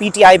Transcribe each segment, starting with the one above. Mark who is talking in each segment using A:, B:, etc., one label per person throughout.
A: PTIP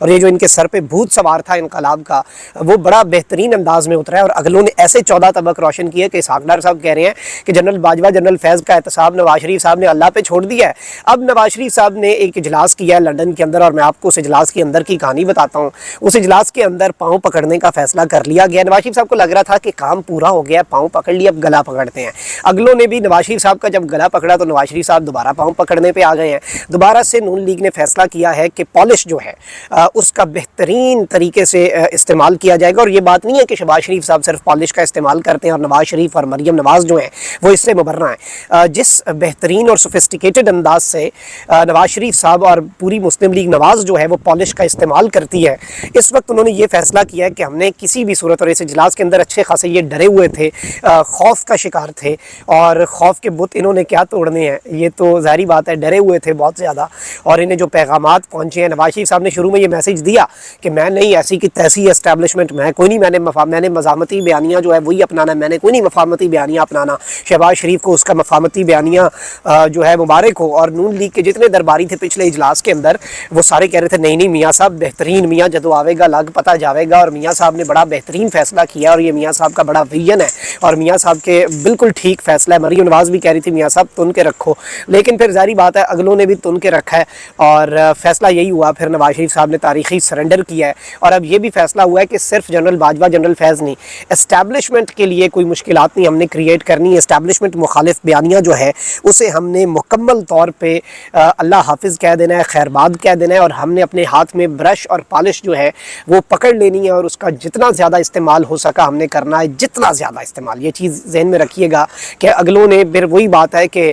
A: اور یہ جو ان کے سر پہ بھوت سوار تھا انقلاب کا وہ بڑا بہترین انداز میں اترا ہے، اور اگلوں نے ایسے 14 طبق روشن کیے کہ اسحاق ڈار صاحب کہہ رہے ہیں کہ جنرل باجوہ جنرل فیض کا احتساب نواز شریف صاحب نے اللہ پہ چھوڑ دیا ہے۔ اب نواز شریف صاحب نے ایک اجلاس کیا ہے لندن کے اندر، اور میں آپ کو اس اجلاس کے اندر کی کہانی بتاتا ہوں۔ اس اجلاس کے اندر پاؤں پکڑنے کا فیصلہ کر لیا گیا۔ نواز شریف صاحب کو لگ رہا تھا کہ کام پورا ہو گیا، پاؤں پکڑ لیا، اب گلا پکڑتے ہیں۔ اگلوں نے بھی نواز شریف صاحب کا جب گلا پکڑا تو نواز شریف صاحب دوبارہ پاؤں پکڑنے پہ آ گئے ہیں۔ دوبارہ سے نون لیگ نے فیصلہ کیا ہے کہ پالش جو ہے اس کا بہترین طریقے سے استعمال کیا جائے گا، اور یہ بات نہیں ہے کہ شہباز شریف صاحب صرف پالش کا استعمال کرتے ہیں اور نواز شریف اور مریم نواز جو ہیں وہ اس سے مبرہ ہیں۔ جس بہترین اور سوفسٹیکیٹڈ انداز سے نواز شریف صاحب اور پوری مسلم لیگ نواز جو ہے وہ پالش کا استعمال کرتی ہے، اس وقت انہوں نے یہ فیصلہ کیا ہے کہ ہم نے کسی بھی صورت، اور اس اجلاس کے اندر اچھے خاصے یہ ڈرے ہوئے تھے، خوف کا شکار تھے، اور خوف کے بت انہوں نے کیا توڑنے ہیں، یہ تو ظاہری بات ہے، ڈرے ہوئے تھے بہت زیادہ، اور انہیں جو پیغامات پہنچے ہیں، نواز شریف صاحب نے شروع میں یہ میسج دیا کہ میں نہیں ایسی کی تیسی اسٹیبلشمنٹ، میں کوئی نہیں، میں نے مزاحمتی بیانیہ جو ہے وہی اپنانا، میں نے کوئی نہیں مفاہمتی بیانیہ اپنانا۔ شہباز شریف کو اس کا مفاہمتی بیانیہ جو ہے مبارک ہو، اور نون لیگ کے جتنے درباری تھے پچھلے اجلاس کے اندر وہ سارے کہہ رہے تھے نہیں میاں صاحب بہترین، میاں جدو آوے گا لگ پتہ جاوے گا، اور میاں صاحب نے بڑا بہترین فیصلہ کیا، اور یہ میاں صاحب کا بڑا ویژن ہے، اور میاں صاحب کے بالکل ٹھیک فیصلہ ہے۔ مریم نواز بھی کہہ رہی تھی میاں صاحب تن کے رکھو، لیکن پھر ظاہری بات ہے اگلوں نے بھی تن کے رکھا ہے، اور فیصلہ یہی ہوا، پھر نواز شریف صاحب نے تاریخی سرنڈر کیا ہے، اور اب یہ بھی فیصلہ ہوا ہے کہ صرف جنرل باجوہ جنرل فیض نہیں، اسٹیبلشمنٹ کے لیے کوئی مشکلات نہیں ہم نے کریٹ کرنی ہے، اسٹیبلشمنٹ مخالف بیانیہ جو ہے اسے ہم نے مکمل طور پہ اللہ حافظ کہہ دینا ہے، خیر باد کہہ دینا ہے، اور ہم نے اپنے ہاتھ میں برش اور پالش جو ہے وہ پکڑ لینی ہے، اور اس کا جتنا زیادہ استعمال ہو سکا ہم نے کرنا ہے، جتنا زیادہ استعمال۔ یہ چیز ذہن میں رکھیے گا کہ اگلوں نے پھر وہی بات ہے کہ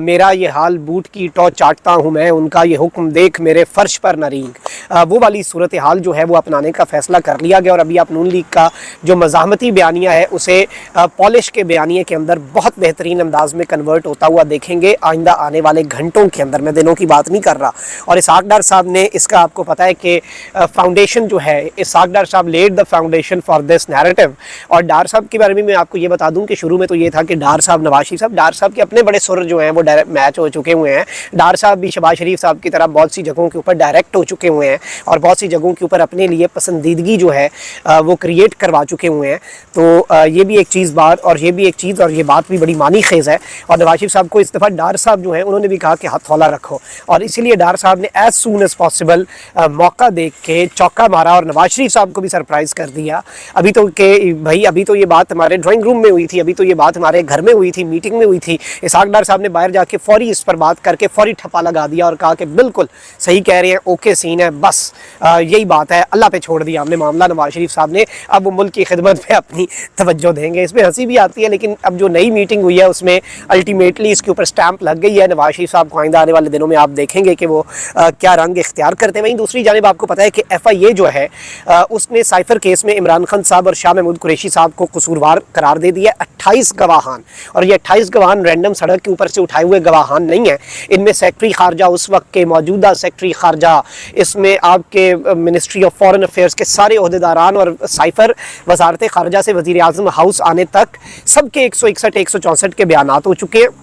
A: میرا یہ حال بوٹ کی ٹو چاٹتا ہوں میں، ان کا یہ حکم دیکھ میرے فرش پر نہ رینگ، وہ والی صورتحال جو ہے وہ اپنانے کا فیصلہ کر لیا گیا، اور ابھی آپ نون لیگ کا جو مزاحمتی بیانیہ ہے اسے پالش کے بیانیے کے اندر بہت بہترین انداز میں کنورٹ ہوتا ہوا دیکھیں گے آئندہ آنے والے گھنٹوں کے اندر، میں دنوں کی بات نہیں کر رہا۔ اور اسحاق ڈار صاحب نے اس کا آپ کو پتہ ہے کہ فاؤنڈیشن جو ہے، اسحاق ڈار صاحب lead the foundation for this narrative, اور ڈار صاحب کے بارے میں آپ کو یہ بتا دوں کہ شروع میں تو یہ تھا کہ ڈار صاحب نواز شریف صاحب، ڈار صاحب کے اپنے بڑے سر جو ہیں وہ ڈائریکٹ میچ ہو چکے ہوئے ہیں، ڈار صاحب بھی شہباز شریف صاحب کی طرح بہت سی جگہوں کے اوپر ڈائریکٹ ہو چکے ہوئے ہیں، اور بہت سی جگہوں کے اوپر اپنے لیے پسندیدگی جو ہے وہ کریٹ کروا چکے ہوئے ہیں۔ تو یہ بھی ایک چیز بات، اور یہ بھی ایک چیز، اور یہ بات بھی بڑی معنی خیز ہے، اور نواز شریف صاحب کو اس دفعہ ڈار صاحب جو ہیں انہوں نے بھی کہا کہ ہاتھ تھولا رکھو، اور اسی لیے ڈار صاحب نے ایز سون ایز پاسبل موقع دیکھ کے چوکا مارا اور نواز شریف صاحب کو بھی سرپرائز کر دیا۔ ابھی تو کہ بھائی ابھی تو یہ بات ہمارے ڈرائنگ روم میں ہوئی تھی، ابھی تو یہ بات ہمارے گھر میں ہوئی تھی، میٹنگ میں ہوئی تھی، اسحاق ڈار صاحب نے باہر جا کے فوری اس پر بات کر کے فوری ٹھپا لگا دیا اور کہا کہ بالکل صحیح کہہ رہے ہیں، اوکے سین ہے، بس یہی بات ہے، اللہ پہ چھوڑ دیا ہم نے معاملہ نواز شریف صاحب نے، اب وہ ملک کی خدمت پہ اپنی توجہ دیں گے۔ اس میں ہنسی بھی آتی ہے، لیکن اب جو نئی میٹنگ ہوئی ہے اس میں الٹیمیٹلی اس کے اوپر سٹیمپ لگ گئی ہے نواز شریف صاحب کو، آئندہ آنے والے دنوں میں آپ دیکھیں گے کہ وہ کیا رنگ اختیار کرتے ہیں۔ وہیں دوسری جانب آپ کو پتہ ہے کہ ایف آئی اے جو ہے اس نے سائفر کیس میں عمران خان صاحب اور شاہ محمود قریشی صاحب کو قصوروار قرار دے دیا 28 گواہان، اور یہ 28 گواہان رینڈم سڑک کے اوپر سے اٹھائے ہوئے گواہان نہیں ہیں، ان میں سیکرٹری خارجہ اس وقت کے موجودہ سیکرٹری خارجہ، اس میں آپ کے منسٹری آف فارن افیئرس کے سارے عہدیداران، اور سائفر وزارت خارجہ سے وزیر اعظم ہاؤس آنے تک سب کے 161 164 کے بیانات ہو چکے ہیں،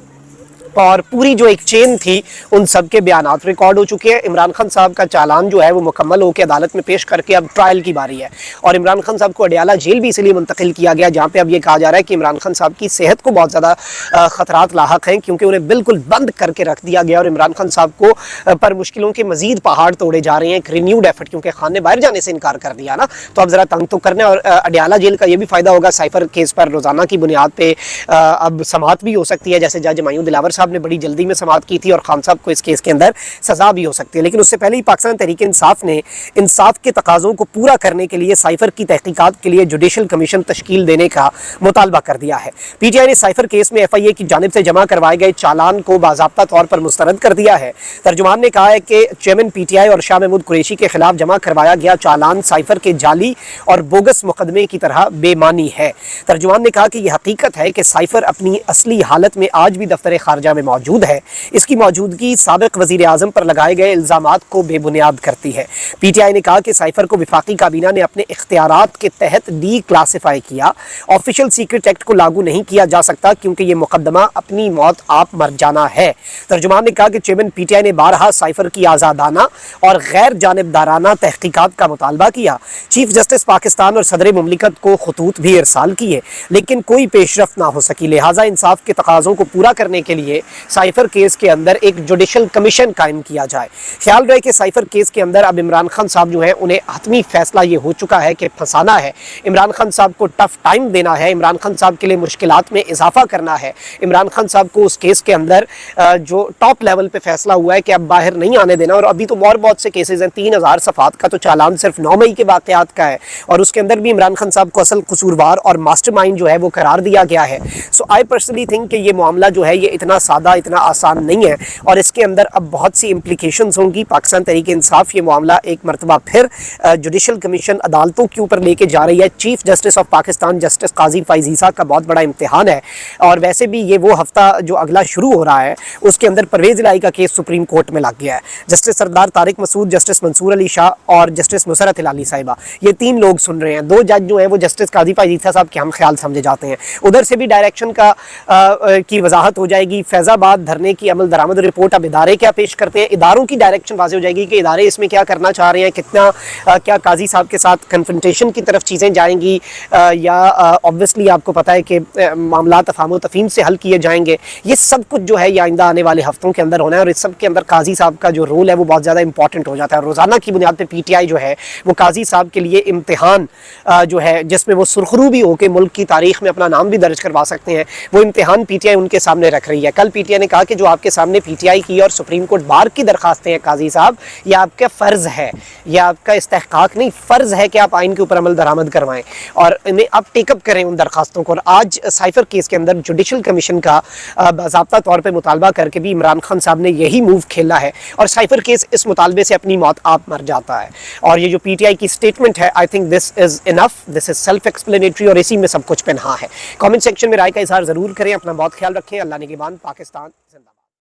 A: اور پوری جو ایک چین تھی ان سب کے بیانات ریکارڈ ہو چکے ہیں۔ عمران خان صاحب کا چالان جو ہے وہ مکمل ہو کے عدالت میں پیش کر کے اب ٹرائل کی باری ہے، اور عمران خان صاحب کو اڈیالہ جیل بھی اس لیے منتقل کیا گیا جہاں پہ اب یہ کہا جا رہا ہے کہ عمران خان صاحب کی صحت کو بہت زیادہ خطرات لاحق ہیں، کیونکہ انہیں بالکل بند کر کے رکھ دیا گیا، اور عمران خان صاحب کو پر مشکلوں کے مزید پہاڑ توڑے جا رہے ہیں، ایک رینیوڈ ایفرٹ، کیونکہ خان نے باہر جانے سے انکار کر دیا نا، تو اب ذرا تنگ تو کرنا ہے۔ اور اڈیالہ جیل کا یہ بھی فائدہ ہوگا، سائفر کیس پر روزانہ کی بنیاد پہ اب سماعت بھی ہو سکتی ہے، جیسے جج ہمایوں دلاور صاحب نے بڑی جلدی میں سماعت کی تھی، اور خان صاحب کو اس کیس کے اندر سزا بھی ہو سکتی ہے۔ لیکن اس سے پہلے ہی پاکستان تحریک انصاف نے انصاف کے تقاضوں کو پورا کرنے کے لیے سائفر کی تحقیقات کے لیے جوڈیشل کمیشن تشکیل دینے کا مطالبہ کر دیا ہے۔ پی ٹی آئی نے سائفر کیس میں ایف آئی اے کی جانب سے جمع کروائے گئے چالان کو باضابطہ طور پر مسترد کر دیا ہے۔ ترجمان نے کہا ہے کہ چیئرمین پی ٹی آئی اور شاہ محمود قریشی کے خلاف جمع کروایا گیا چالان سائفر کے جعلی اور بوگس مقدمے کی طرح بے معنی ہے۔ ترجمان نے کہا کہ یہ حقیقت ہے کہ سائفر اپنی اصلی حالت میں آج بھی دفتر خارجہ میڈیا میں موجود ہے، اس کی موجودگی سابق وزیر اعظم پر لگائے گئے الزامات کو بے بنیاد کرتی ہے۔ پی ٹی آئی نے کہا کہ سائفر کو وفاقی کابینہ نے اپنے اختیارات کے تحت ڈی کلاسیفائی کیا، آفیشل سیکرٹ ایکٹ کو لاگو نہیں کیا جا سکتا کیونکہ یہ مقدمہ اپنی موت آپ مر جانا ہے۔ ترجمان نے کہا کہ چیئرمین پی ٹی آئی نے بارہا سائفر کی آزادانہ اور غیر جانبدارانہ تحقیقات کا مطالبہ کیا، چیف جسٹس پاکستان اور صدر مملکت کو خطوط بھی ارسال کیے، لیکن کوئی پیش رفت نہ ہو سکی۔ لہٰذا انصاف کے تقاضوں کو پورا کرنے کے لیے سائفر کیس کے اندر ایک جوڈیشل کمیشن قائم کیا جائے۔ خیال رہے کہ سائفر کیس کے اندر اب عمران خان صاحب جو ہیں انہیں حتمی فیصلہ یہ ہو چکا ہے کہ پھنسانا ہے، عمران خان صاحب کو ٹف ٹائم دینا ہے، عمران خان صاحب کے لیے مشکلات میں اضافہ کرنا ہے، عمران خان صاحب کو اس کیس کے اندر جو ٹاپ لیول پہ فیصلہ ہوا ہے کہ اب باہر نہیں آنے دینا، اور ابھی تو اور بہت سے کیسز ہیں، 3000 صفحات کا تو چالان صرف 9 مئی کے واقعات کا ہے، اور اس کے اندر بھی عمران خان صاحب کو اصل قصوروار اور ماسٹر مائنڈ جو ہے وہ قرار دیا گیا ہے۔ سو آئی پرسنلی تھنک کہ یہ معاملہ جو ہے یہ اتنا سادہ، اتنا آسان نہیں ہے، اور اس کے اندر اب بہت سی امپلیکیشنز ہوں گی۔ پاکستان تحریک انصاف یہ معاملہ ایک مرتبہ پھر جوڈیشل کمیشن عدالتوں کے اوپر لے کے جا رہی ہے۔ Chief justice of Pakistan justice قاضی فائز عیسیٰ کا بہت بڑا امتحان ہے، اور ویسے بھی یہ وہ ہفتہ جو اگلا شروع ہو رہا ہے اس کے اندر پرویز الہی کا کیس سپریم کورٹ میں لگ گیا ہے۔ جسٹس سردار طارق مسعود، جسٹس منصور علی شاہ اور جسٹس نصرت ہلالی صاحبہ، یہ 3 لوگ سن رہے ہیں۔ 2 جج جو ہیں وہ جسٹس قاضی فائز عیسیٰ صاحب کے ہم خیال سمجھے جاتے ہیں۔ ادھر سے بھی ڈائریکشن کی وضاحت ہو جائے گی۔ فیض آباد دھرنے کی عمل درآمد رپورٹ اب ادارے کیا پیش کرتے ہیں، اداروں کی ڈائریکشن واضح ہو جائے گی کہ ادارے اس میں کیا کرنا چاہ رہے ہیں، کتنا کیا قاضی صاحب کے ساتھ کنفرنٹیشن کی طرف چیزیں جائیں گی، یا آبویسلی آپ کو پتہ ہے کہ معاملات افہام و تفہیم سے حل کیے جائیں گے۔ یہ سب کچھ جو ہے یہ آئندہ آنے والے ہفتوں کے اندر ہونا ہے، اور اس سب کے اندر قاضی صاحب کا جو رول ہے وہ بہت زیادہ امپورٹنٹ ہو جاتا ہے۔ روزانہ کی بنیاد پہ پی ٹی آئی جو ہے وہ قاضی صاحب کے لیے امتحان جو ہے جس میں وہ سرخرو بھی ہو کے ملک کی تاریخ میں اپنا نام بھی درج کروا سکتے ہیں، وہ امتحان پی ٹی آئی ان کے سامنے رکھ رہی ہے۔ کل پی ٹی آئی نے کہا کہ جو آپ کے سامنے پی ٹی آئی کی اور سپریم کورٹ بار کی درخواستیں ہیں قاضی صاحب، یہ آپ کا فرض ہے، یہ آپ کا استحقاق نہیں، فرض ہے کہ آپ آئین کے اوپر عمل درآمد کروائیں اور انہیں آپ ٹیک اپ کریں ان درخواستوں کو۔ اور آج سائفر کیس کے اندر جوڈیشل کمیشن کا باضابطہ طور پہ مطالبہ کر کے بھی عمران خان صاحب نے یہی موو کھیلا ہے، اور سائفر کیس اس مطالبے سے اپنی موت آپ مر جاتا ہے۔ اور یہ جو پی ٹی آئی کی سٹیٹمنٹ ہے، I think this is enough, this is self explanatory, اور اسی میں سب کچھ پنہا ہے۔ کامنٹ سیکشن میں رائے کا اظہار ضرور کریں، اپنا بہت خیال رکھیں۔ اللہ نگہبان، پاکستان زندہ باد۔